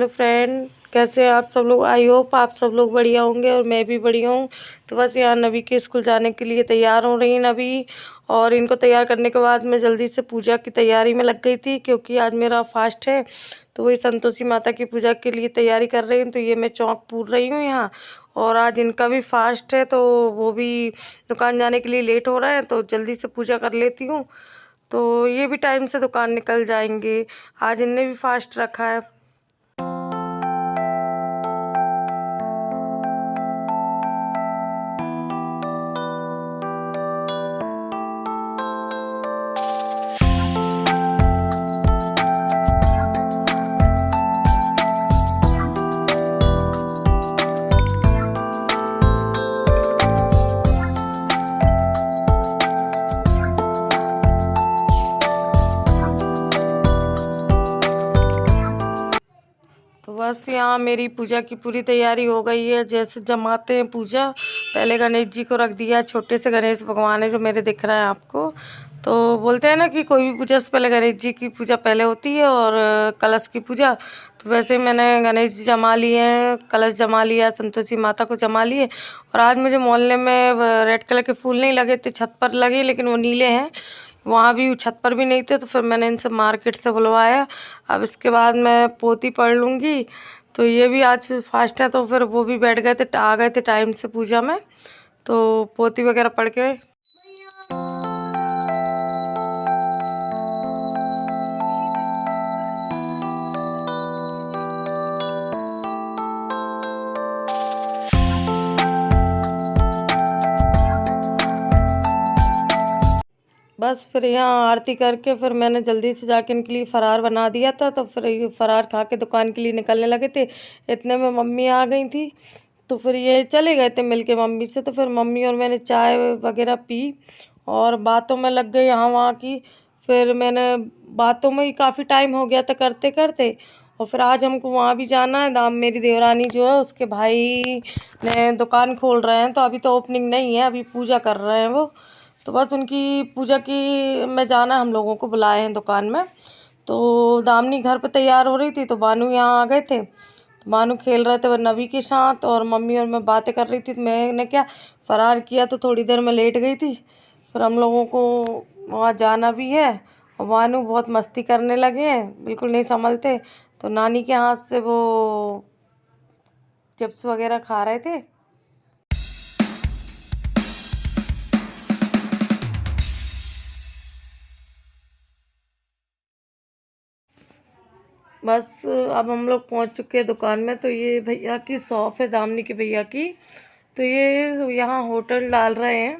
Hello friend, कैसे हैं आप सब लोग। आई होप आप सब लोग बढ़िया होंगे और मैं भी बढ़िया हूँ। तो बस यहाँ नबी के स्कूल जाने के लिए तैयार हो रही हैं नबी। और इनको तैयार करने के बाद मैं जल्दी से पूजा की तैयारी में लग गई थी, क्योंकि आज मेरा फास्ट है। तो वही संतोषी माता की पूजा के लिए तैयारी कर रही हूँ। तो ये मैं चौक पूर रही हूँ यहाँ। और आज इनका भी फास्ट है, तो वो भी दुकान जाने के लिए लेट हो रहा है, तो जल्दी से पूजा कर लेती हूँ। तो ये भी टाइम से दुकान निकल जाएंगे। आज इनने भी फास्ट रखा है। तो बस यहाँ मेरी पूजा की पूरी तैयारी हो गई है। जैसे जमाते हैं पूजा, पहले गणेश जी को रख दिया। छोटे से गणेश भगवान है जो मेरे दिख रहा है आपको। तो बोलते हैं ना कि कोई भी पूजा से पहले गणेश जी की पूजा पहले होती है और कलश की पूजा। तो वैसे मैंने गणेश जी जमा लिए हैं, कलश जमा लिया, संतोषी माता को जमा लिए। और आज मुझे मोहल्ले में रेड कलर के फूल नहीं लगे थे, छत पर लगे, लेकिन वो नीले हैं। वहाँ भी छत पर भी नहीं थे, तो फिर मैंने इनसे मार्केट से बुलवाया। अब इसके बाद मैं पोती पढ़ लूँगी। तो ये भी आज फास्ट है, तो फिर वो भी बैठ गए थे, आ गए थे टाइम से पूजा में। तो पोती वगैरह पढ़ के बस फिर यहाँ आरती करके फिर मैंने जल्दी से जाके इनके लिए फ़रार बना दिया था। तो फिर ये फ़रार खा के दुकान के लिए निकलने लगे थे। इतने में मम्मी आ गई थी। तो फिर ये चले गए थे मिल के मम्मी से। तो फिर मम्मी और मैंने चाय वगैरह पी और बातों में लग गए यहाँ वहाँ की। फिर मैंने बातों में ही काफ़ी टाइम हो गया था करते करते। और फिर आज हमको वहाँ भी जाना है। दाम मेरी देवरानी जो है उसके भाई ने दुकान खोल रहे हैं, तो अभी तो ओपनिंग नहीं है, अभी पूजा कर रहे हैं वो। तो बस उनकी पूजा की में जाना, हम लोगों को बुलाए हैं दुकान में। तो दामनी घर पे तैयार हो रही थी, तो बानू यहाँ आ गए थे। तो बानू खेल रहे थे वो नबी के साथ, और मम्मी और मैं बातें कर रही थी। तो मैंने क्या फ़रार किया, तो थोड़ी देर में लेट गई थी। फिर हम लोगों को वहाँ जाना भी है। और बानू बहुत मस्ती करने लगे हैं, बिल्कुल नहीं संभलते। तो नानी के हाथ से वो चिप्स वगैरह खा रहे थे। बस अब हम लोग पहुंच चुके हैं दुकान में। तो ये भैया की शॉप है, दामनी के भैया की। तो ये यहाँ होटल डाल रहे हैं।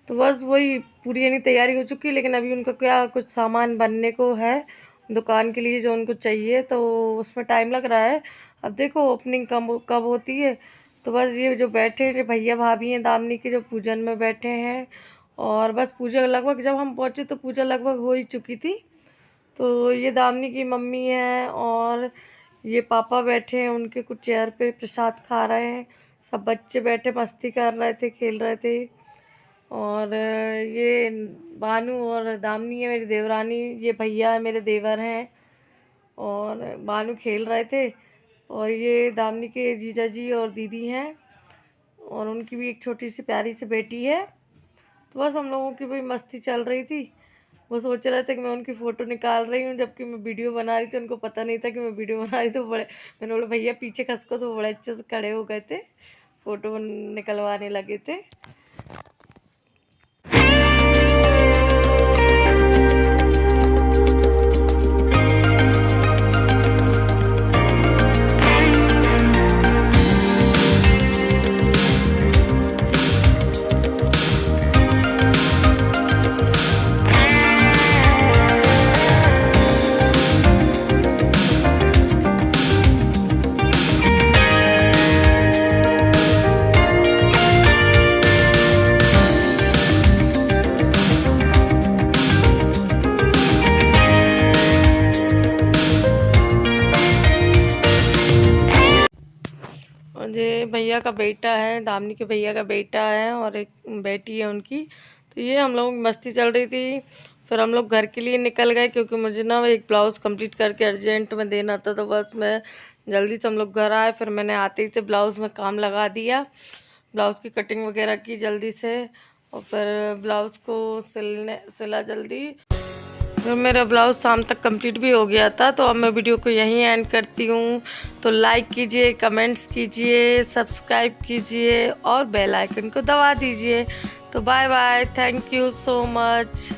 तो बस वही पूरी यानी तैयारी हो चुकी है, लेकिन अभी उनका क्या कुछ सामान बनने को है दुकान के लिए जो उनको चाहिए, तो उसमें टाइम लग रहा है। अब देखो ओपनिंग कब कब होती है। तो बस ये जो बैठे हैं भैया भाभी हैं दामनी के, जो पूजन में बैठे हैं। और बस पूजा लगभग जब हम पहुँचे तो पूजा लगभग हो ही चुकी थी। तो ये दामनी की मम्मी है और ये पापा बैठे हैं उनके कुछ चेयर पे, प्रसाद खा रहे हैं। सब बच्चे बैठे मस्ती कर रहे थे, खेल रहे थे। और ये बानू और दामनी है मेरी देवरानी, ये भैया है मेरे देवर हैं। और बानू खेल रहे थे। और ये दामनी के जीजा जी और दीदी हैं, और उनकी भी एक छोटी सी प्यारी सी बेटी है। तो बस हम लोगों की भी मस्ती चल रही थी। वो सोच रहे थे कि मैं उनकी फ़ोटो निकाल रही हूँ, जबकि मैं वीडियो बना रही थी। उनको पता नहीं था कि मैं वीडियो बना रही। तो बड़े मैंने बोला भैया पीछे खसको, तो वो बड़े अच्छे से खड़े हो गए थे, फ़ोटो निकलवाने लगे थे। और ये भैया का बेटा है, दामनी के भैया का बेटा है, और एक बेटी है उनकी। तो ये हम लोग मस्ती चल रही थी। फिर हम लोग घर के लिए निकल गए क्योंकि मुझे ना एक ब्लाउज़ कंप्लीट करके अर्जेंट में देना था, तो बस मैं जल्दी से हम लोग घर आए। फिर मैंने आते ही से ब्लाउज़ में काम लगा दिया, ब्लाउज़ की कटिंग वगैरह की जल्दी से, और फिर ब्लाउज़ को सिला जल्दी। फिर मेरा ब्लाउज़ शाम तक कंप्लीट भी हो गया था। तो अब मैं वीडियो को यहीं एंड करती हूँ। तो लाइक कीजिए, कमेंट्स कीजिए, सब्सक्राइब कीजिए और बेल आइकन को दबा दीजिए। तो bye bye, thank you so much.